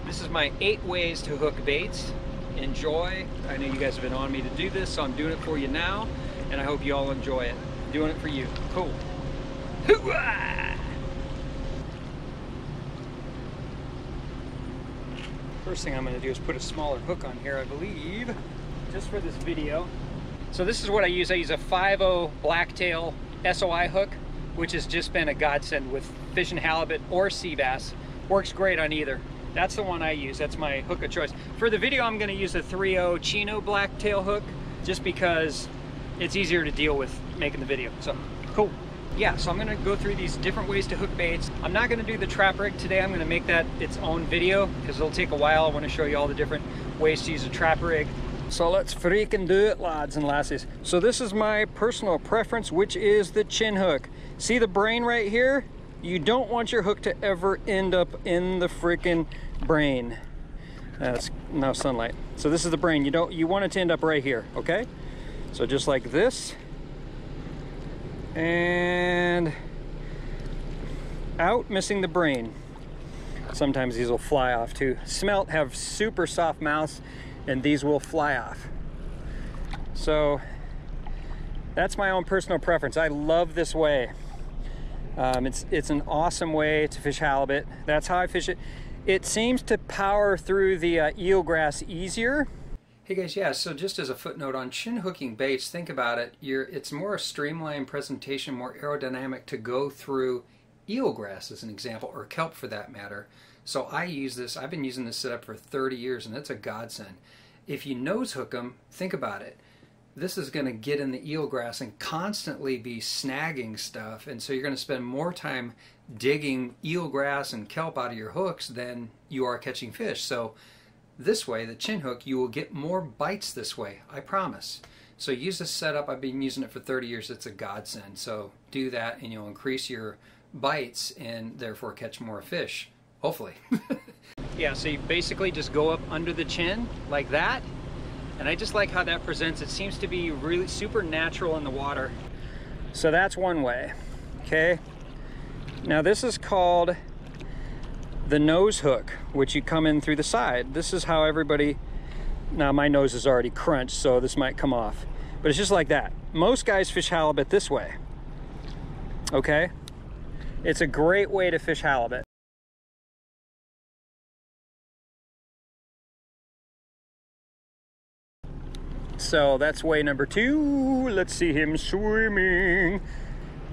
This is my 8 ways to hook baits. Enjoy. I know you guys have been on me to do this, so I'm doing it for you now, and I hope you all enjoy it. I'm doing it for you. Cool. Hoo-ah! First thing I'm going to do is put a smaller hook on here, I believe, just for this video. So this is what I use. I use a 5.0 Blacktail SOI hook, which has just been a godsend with fishing halibut or sea bass. Works great on either. That's the one I use. That's my hook of choice. For the video, I'm going to use a 3.0 Chino Blacktail hook, just because it's easier to deal with making the video. So, cool. Yeah, so I'm going to go through these different ways to hook baits. I'm not going to do the trap rig today. I'm going to make that its own video because it'll take a while. I want to show you all the different ways to use a trap rig. So let's freaking do it, lads and lassies. So this is my personal preference, which is the chin hook. See the brain right here? You don't want your hook to ever end up in the freaking brain. That's no sunlight. So this is the brain. You want it to end up right here, okay? So just like this. And out, missing the brain. Sometimes these will fly off too. Smelt have super soft mouths, and these will fly off. So that's my own personal preference. I love this way. It's an awesome way to fish halibut. That's how I fish it. It seems to power through the eelgrass easier. Hey guys, yeah, so just as a footnote on chin hooking baits, think about it. It's more a streamlined presentation, more aerodynamic to go through eelgrass as an example, or kelp for that matter. So I use this, I've been using this setup for 30 years, and it's a godsend. If you nose hook them, think about it. This is going to get in the eelgrass and constantly be snagging stuff, and so you're going to spend more time digging eelgrass and kelp out of your hooks than you are catching fish. So this way, the chin hook, you will get more bites this way, I promise. So use this setup. I've been using it for 30 years. It's a godsend. So do that and you'll increase your bites and therefore catch more fish, hopefully. Yeah, so you basically just go up under the chin like that. And I just like how that presents. It seems to be really super natural in the water. So that's one way, okay? Now this is called the nose hook, which you come in through the side. This is how everybody, now my nose is already crunched, so this might come off, but it's just like that. Most guys fish halibut this way, okay? It's a great way to fish halibut. So that's way number 2. Let's see him swimming.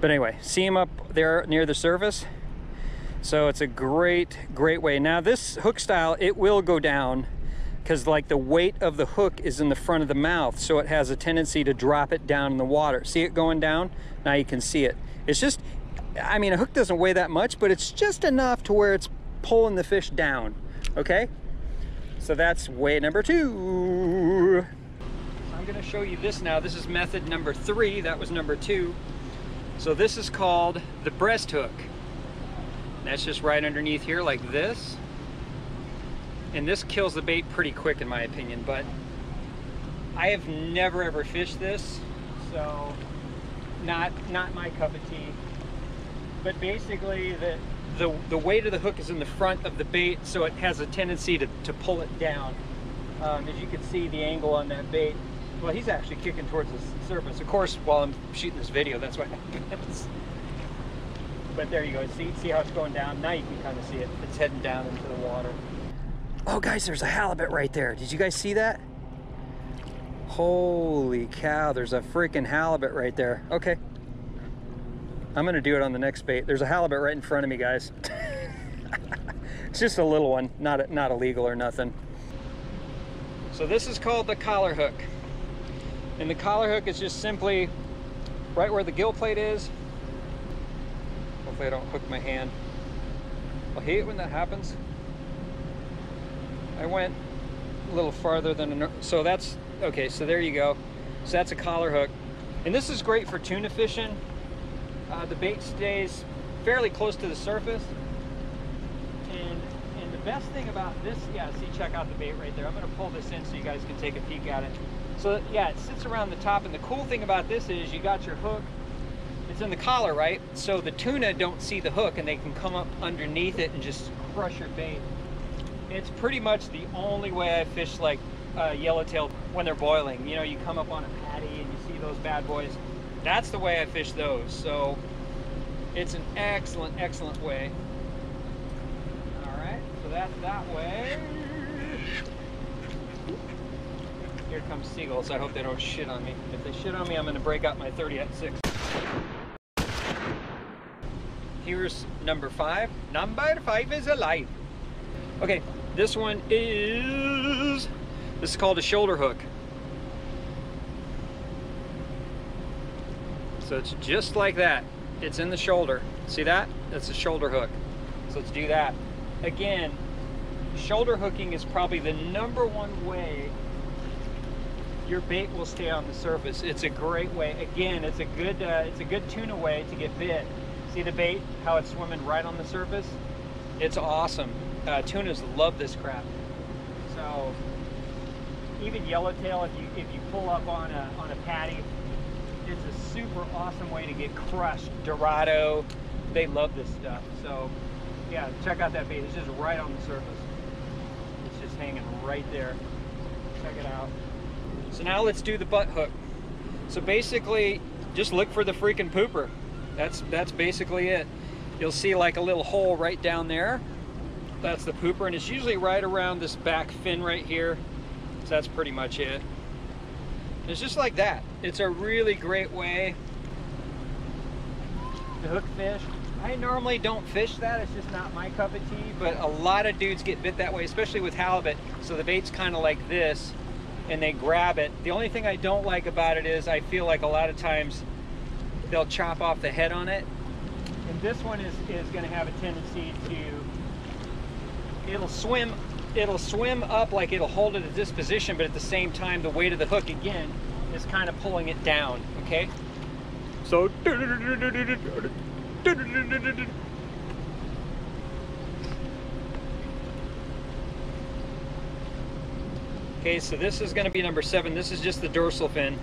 But anyway, see him up there near the surface? So it's a great way. Now this hook style, it will go down because like the weight of the hook is in the front of the mouth, so it has a tendency to drop it down in the water. See it going down? Now you can see it. It's just, I mean, a hook doesn't weigh that much, but it's just enough to where it's pulling the fish down, okay? So that's way number 2. I'm gonna show you this now. This is method number 3, that was number 2. So this is called the breast hook. That's just right underneath here like this. And this kills the bait pretty quick in my opinion, but I have never ever fished this, so not my cup of tea. But basically the weight of the hook is in the front of the bait, so it has a tendency to pull it down. As you can see the angle on that bait. Well, he's actually kicking towards the surface. Of course, while I'm shooting this video, that's what happens. But there you go. See how it's going down? Now you can kind of see it. It's heading down into the water. Oh, guys, there's a halibut right there. Did you guys see that? Holy cow, there's a freaking halibut right there. Okay. I'm going to do it on the next bait. There's a halibut right in front of me, guys. It's just a little one, not illegal or nothing. So this is called the collar hook. And the collar hook is just simply right where the gill plate is. Hopefully I don't hook my hand. I hate when that happens. I went a little farther than, so that's, okay, so there you go. So that's a collar hook. And this is great for tuna fishing. The bait stays fairly close to the surface. And the best thing about this, yeah, see, check out the bait right there. I'm gonna pull this in so you guys can take a peek at it. So yeah, it sits around the top, and the cool thing about this is you got your hook, it's in the collar, right? So the tuna don't see the hook and they can come up underneath it and just crush your bait. It's pretty much the only way I fish like yellowtail when they're boiling. You know, you come up on a patty and you see those bad boys. That's the way I fish those. So it's an excellent, excellent way. All right, so that's that way. Here comes seagulls. I hope they don't shit on me. If they shit on me, I'm gonna break out my 30 at 6. Here's number 5. Number 5 is alive. Okay, this one is called a shoulder hook. So it's just like that. It's in the shoulder. See that? That's a shoulder hook. So let's do that. Again, shoulder hooking is probably the #1 way your bait will stay on the surface. It's a great way. Again, it's a good tuna way to get bit. See the bait, how it's swimming right on the surface? It's awesome. Tunas love this crap. So even yellowtail, if you pull up on a patty, it's a super awesome way to get crushed. Dorado, they love this stuff. So yeah, check out that bait. It's just right on the surface. It's just hanging right there. Check it out. So now let's do the butt hook. So basically, just look for the freaking pooper. That's basically it. You'll see like a little hole right down there. That's the pooper, and it's usually right around this back fin right here. So that's pretty much it. It's just like that. It's a really great way to hook fish. I normally don't fish that. It's just not my cup of tea, but a lot of dudes get bit that way, especially with halibut. So the bait's kind of like this, and they grab it. The only thing I don't like about it is I feel like a lot of times they'll chop off the head on it. And this one is going to have a tendency to, it'll swim up, like it'll hold it at this position, but at the same time the weight of the hook again is kind of pulling it down, okay? So okay, so this is going to be number 7. This is just the dorsal fin.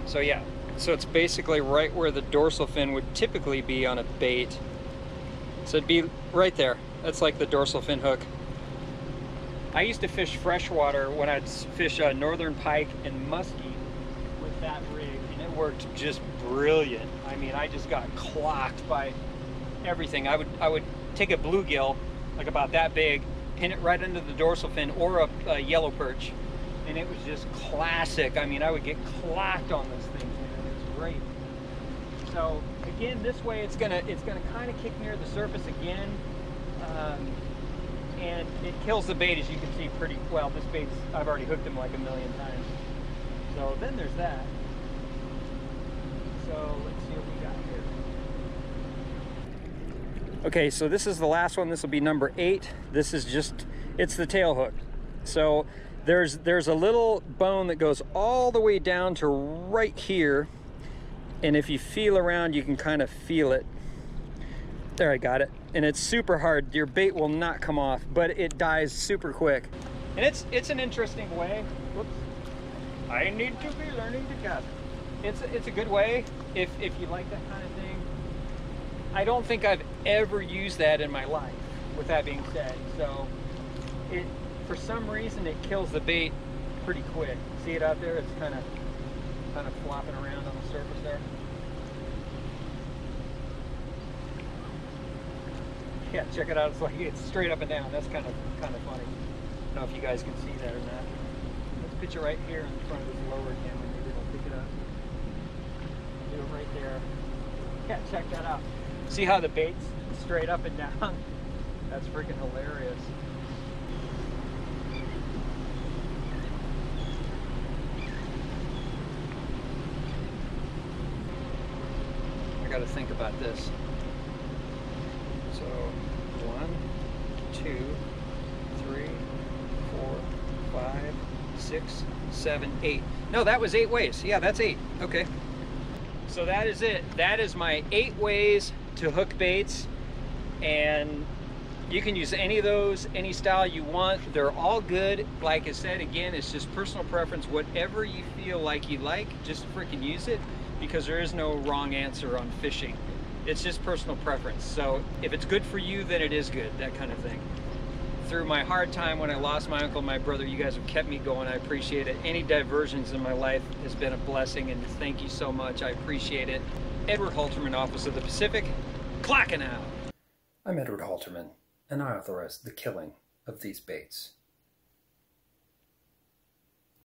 So yeah, so it's basically right where the dorsal fin would typically be on a bait. So it'd be right there. That's like the dorsal fin hook. I used to fish freshwater when I'd fish northern pike and muskie with that rig, and it worked just brilliant. I mean, I just got clocked by everything. I would take a bluegill, like about that big, pin it right under the dorsal fin or a yellow perch, and it was just classic. I mean, I would get clocked on this thing, man. It was great. So again, this way it's gonna kind of kick near the surface again, and it kills the bait, as you can see pretty well. This bait's, I've already hooked him like a million times. So then there's that. So let's see what we got here. Okay, so this is the last one. This will be number 8. This is just, it's the tail hook. So there's a little bone that goes all the way down to right here, and if you feel around, you can kind of feel it. There, I got it. And it's super hard. Your bait will not come off, but it dies super quick. And it's an interesting way. Whoops. I need to be learning to cast. It's a good way if you like that kind of thing. I don't think I've ever used that in my life, with that being said. So it, for some reason, it kills the bait pretty quick. See it out there? It's kind of flopping around on the surface there. Yeah, check it out. It's like it's straight up and down. That's kind of funny. I don't know if you guys can see that or not. Let's pitch it right here in front of this lower camera. Maybe it'll pick it up. Do it right there. Yeah, check that out. See how the bait's straight up and down? That's freaking hilarious. I got to think about this. So 1, 2, 3, 4, 5, 6, 7, 8. No, that was 8 ways. Yeah, that's 8. Okay. So that is it. That is my 8 ways to hook baits, and you can use any of those, any style you want. They're all good. Like I said, again, it's just personal preference. Whatever you feel like you like, just freaking use it, because there is no wrong answer on fishing. It's just personal preference. So if it's good for you, then it is good, that kind of thing. through my hard time when I lost my uncle and my brother. You guys have kept me going. I appreciate it. Any diversions in my life has been a blessing, and thank you so much. I appreciate it. Edward Halterman, Office of the Pacific, clocking out. I'm Edward Halterman, and I authorize the killing of these baits.